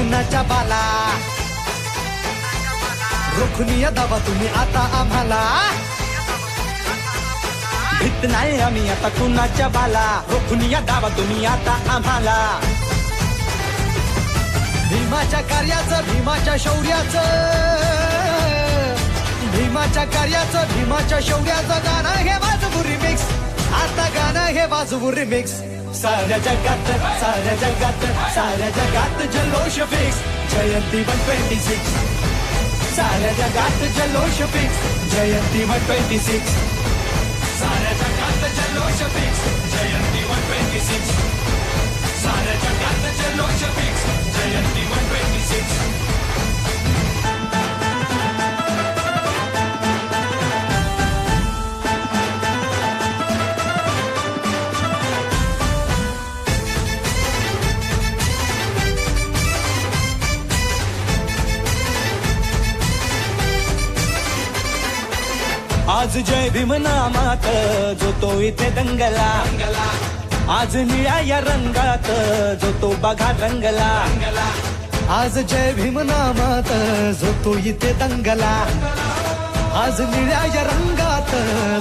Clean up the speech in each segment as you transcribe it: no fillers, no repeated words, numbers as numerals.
कुणाच्या बाला रोखुनिया दाबा तुम्ही आता आम्हाला भीत नाही आम्ही आता कुणाच्या बाला रोखुनिया दाबा तुम्ही आता आम्हाला भीमाच्या कार्याचं भीमाच्या शौर्याचं भीमाच्या कार्याचं भीमाच्या शौर्याचं गाणं हे वाजवू रिमिक्स आता गाणं हे वाजवू रिमिक्स साऱ्या जगात जल्लोष फिक्स जयंती 126 साऱ्या जगात जल्लोष फिक्स जयंती 126 साऱ्या जगात जल्लोष फिक्स जयंती 126 साऱ्या जगात जल्लोष फिक्स जयंती 126 आज जय भीम नामात जो तो इथे दंगला आज निळ्या या रंगात जो तो बघा रंगला आज जय भीम नामात जो तो इथे दंगला आज निळ्या या रंगात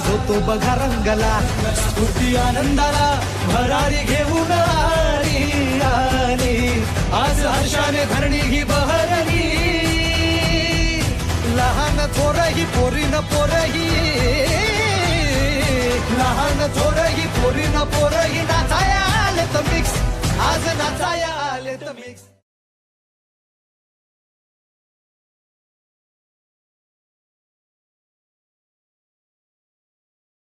जो तो बघा रंगला स्फूर्ती आनंदाला भरारी घेऊन आली आज हर्षाने धरणी ही बहरली लहान थोरही पोरीन पोरही लहान थोरही पोरीन पोरही